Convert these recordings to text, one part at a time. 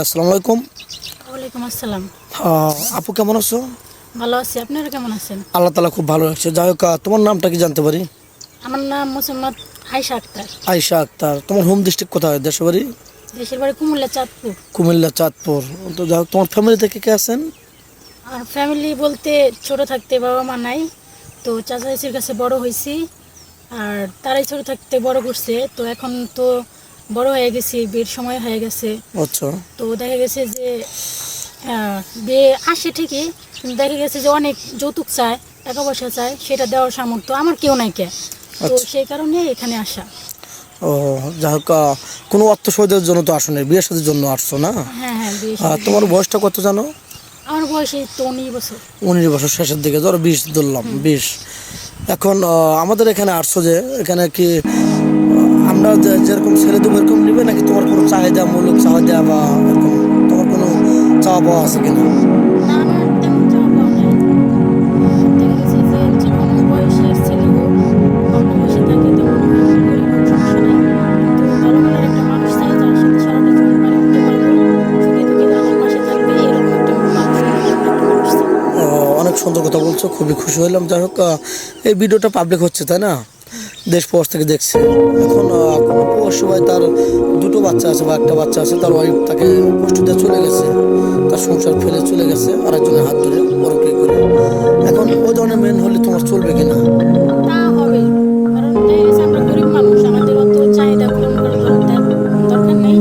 আসসালামু আলাইকুম। ওয়ালাইকুম আসসালাম। আপু কেমন আছো? ভালো আছি, আপনারা কেমন আছেন? আল্লাহ তালা খুব ভালো রাখছে। যাই হোক, তোমার নামটা কি জানতে পারি? আমার নাম মোসাম্মদ আয়েশা আক্তার। আয়েশা আক্তার। তোমার হোম ডিস্ট্রিক্ট কোথায়, দেশের বাড়ি? দেশের বাড়ি কুমিল্লা চাঁদপুর। কুমিল্লা চাঁদপুর। তো যাই হোক, তোমার ফ্যামিলিতে কে কে আছেন? আর ফ্যামিলি বলতে ছোট থাকতে বাবা মা নাই, তো চাচা চাচির কাছে বড় হয়েছি। আর তারাই ছোট থাকতে বড় করছে, তো এখন তো বড় হয়ে গেছি, বিয়ের সময় হয়ে গেছে। আচ্ছা। তো দেখা গেছে যে বিয়ে আসে ঠিকই, কিন্তু দেখা গেছে যে অনেক যৌতুক চায়, টাকা পয়সা চায়, সেটা দেওয়ার সামর্থ্য আমার কেউ নাই কে। তো আচ্ছা। সেই কারণে এখানে আসা। ও, যাই হোক, কোনো অর্থ সহায়তার জন্য তো আসো না, বিয়ের সাথের জন্য আসছো না? হ্যাঁ হ্যাঁ, বিয়ে তোমার বয়সটা কত জানো? আমার বয়স এই তো 19 বছর। 19 বছর শেষের দিকে, ধরো 20 ধরলাম, 20। এখন আমাদের এখানে আসছো যে, এখানে কি আমরা যেরকম ছেড়ে দেবো এরকম নিবে, নাকি তোমার কোনো চাহিদা, মূলক চাহিদা বা এরকম তোমার কোনো চাওয়া পাওয়া আছে কিনা? না, আমার তেমন চাওয়া পাওয়া নাই। দেখা গেছে যে যে কোনো বয়সের ছেলে হোক, অল্প বয়সে থাকে, তেমন গরিব হোক, সমস্যা নাই। কিন্তু ভালো মনের একটা মানুষ চাই, যার সাথে সারাটা জীবন পার করতে পারবো, সুখে দুঃখে আমার পাশে থাকবে, এরকম একটা মানুষ চাই। অনেক সুন্দর কথা বলছো, খুবই খুশি হলাম। যাই হোক, এই ভিডিওটা পাবলিক হচ্ছে, তাই না? দেশ প্রবাস থেকে দেখছে। এখন কোনো প্রবাসী ভাই, তার দুটো বাচ্চা আছে বা একটা বাচ্চা আছে, তার ওয়াইফ তাকে কষ্ট দিয়ে চলে গেছে, তার সংসার ফেলে চলে গেছে আরেকজনের হাত ধরে বড় কে করে। এখন ওই ধরনের মেন হলে তোমার চলবে কিনা? তা হবে, কারণ দেখা গেছে আমরা গরিব মানুষ, আমাদের অত চাহিদা পূরণ করার দরকার নেই।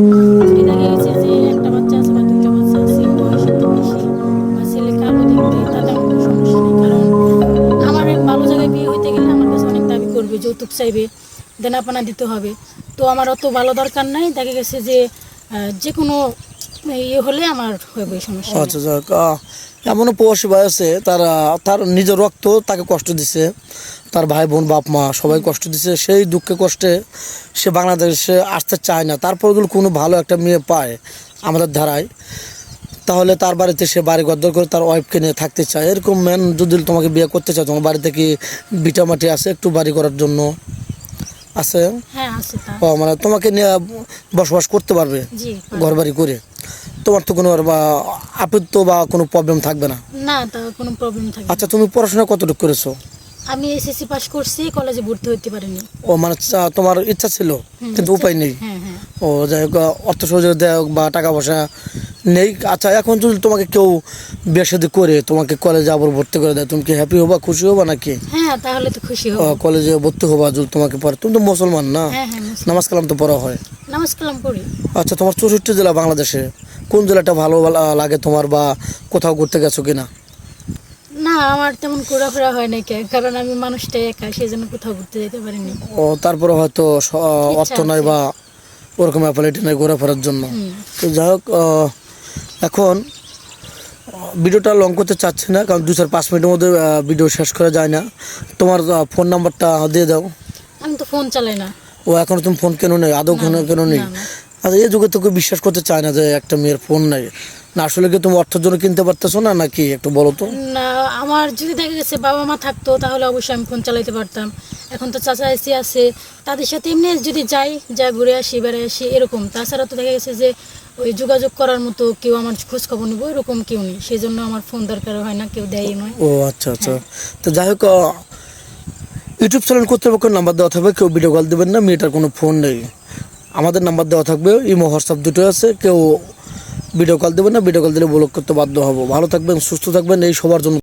যদি দেখা গেছে যে একটা বাচ্চা আছে বা দুইটা বাচ্চা আছে, বয়স একটু বেশি, বা ছেলে কালো দেখতে, তাতে আমার কোনো সমস্যা নেই। কারণ আমার এক ভালো জায়গায় বিয়ে হইতে গেলে আমার কাছে অনেক দাবি করবে, যৌতুক চাইবে, দেনাপানা দিতে হবে। তো আমার অত ভালো দরকার নাই। দেখা গেছে যে যে কোনো ইয়ে হলে আমার হবে, সমস্যা নেই। আচ্ছা, যাক, এমনও প্রবাসী ভাই আছে, তারা তার নিজের রক্ত তাকে কষ্ট দিছে, তার ভাই বোন বাপ মা সবাই কষ্ট দিছে, সেই দুঃখে কষ্টে সে বাংলাদেশে আসতে চায় না। তারপর যদি কোনো ভালো একটা মেয়ে পায় আমাদের ধারায়, তাহলে তার বাড়িতে সে বাড়ি গদ্দর করে তার ওয়াইফকে নিয়ে থাকতে চায়। এরকম ম্যান যদি তোমাকে বিয়ে করতে চায়, তোমার বাড়িতে কি ভিটা মাটি আছে একটু বাড়ি করার জন্য? আছে? হ্যাঁ আছে তা। ও, মানে তোমাকে নিয়ে বসবাস করতে পারবে জি, ঘর বাড়ি করে? তোমার তো কোনো বা আপত্তি বা কোনো প্রবলেম থাকবে না? না, তা কোনো প্রবলেম থাকে না। আচ্ছা, তুমি পড়াশোনা কতটুকু করেছো? আমি এসএসসি পাস করছি, কলেজে ভর্তি হতে পারিনি। ও, মানে তোমার ইচ্ছা ছিল কিন্তু উপায় নেই। হ্যাঁ হ্যাঁ। ও, যাই হোক, অর্থ সহযোগিতা দেয় বা টাকা পয়সা নেই। আচ্ছা, এখন যদি তোমাকে কেউ বিয়ে শাদী করে তোমাকে কলেজে আবার ভর্তি করে দেয়, তুমি কি হ্যাপি হবা, খুশি হবা নাকি? হ্যাঁ, তাহলে তো খুশি হব। কলেজে ভর্তি হবা যদি তোমাকে পড়ে, তুমি তো মুসলমান না? হ্যাঁ হ্যাঁ, মুসলিম। নামাজ কালাম তো পড়া হয়। নামাজ কালাম করি। আচ্ছা, তোমার 64 জেলা বাংলাদেশে কোন জেলাটা ভালো লাগে তোমার, বা কোথাও ঘুরতে গেছো কিনা? না, আমার তেমন ঘোরাফেরা হয় নাই, কারণ আমি মানুষটাই একা, সেই জন্য কোথাও ঘুরতে যেতে পারিনি। ও, তারপরে হয়তো অর্থ ইচ্ছা নাই আছে। বা ওরকম অ্যাপালিটি নাই ঘোরাফেরার জন্য। হুম। তো যাই হোক, এখন ভিডিওটা লং করতে চাচ্ছি না, কারণ 2-4-5 মিনিটের মধ্যে ভিডিও শেষ করা যায় না। তোমার ফোন নাম্বারটা দিয়ে দাও। আমি তো ফোন চালাই না। ও, এখন তুমি ফোন কেন নেই, আদৌ না, কেন নেই? না, না। আচ্ছা, এই যুগে তো কেউ বিশ্বাস করতে চায় না যে একটা মেয়ের ফোন নেই। না, আসলে কি তুমি অর্থের জন্য কিনতে পারতেছো না, নাকি একটু বলো তো? না, আমার যদি দেখা গেছে বাবা মা থাকতো, তাহলে অবশ্যই আমি ফোন চালাইতে পারতাম। এখন তো চাচা এসি আছে, তাদের সাথে এমনি যদি যাই, যা ঘুরে আসি, বেড়ে আসি, এরকম। তাছাড়া তো দেখা গেছে যে ওই যোগাযোগ করার মতো কেউ, আমার খোঁজ খবর নেবো এরকম কেউ নেই, সেই জন্য আমার ফোন দরকার হয় না, কেউ দেয় নয়। ও, আচ্ছা আচ্ছা। তো যাই হোক, ইউটিউব চ্যানেল কর্তৃপক্ষের নাম্বার দেওয়া থাকবে, কেউ ভিডিও কল দেবেন না, মেয়েটার কোনো ফোন নেই। আমাদের নাম্বার দেওয়া থাকবে, ইমো হোয়াটসঅ্যাপ দুটো আছে, কেউ ভিডিও কল দেবেন না, ভিডিও কল দিলে ব্লক করতে বাধ্য হবো। ভালো থাকবেন, সুস্থ থাকবেন, এই সবার জন্য।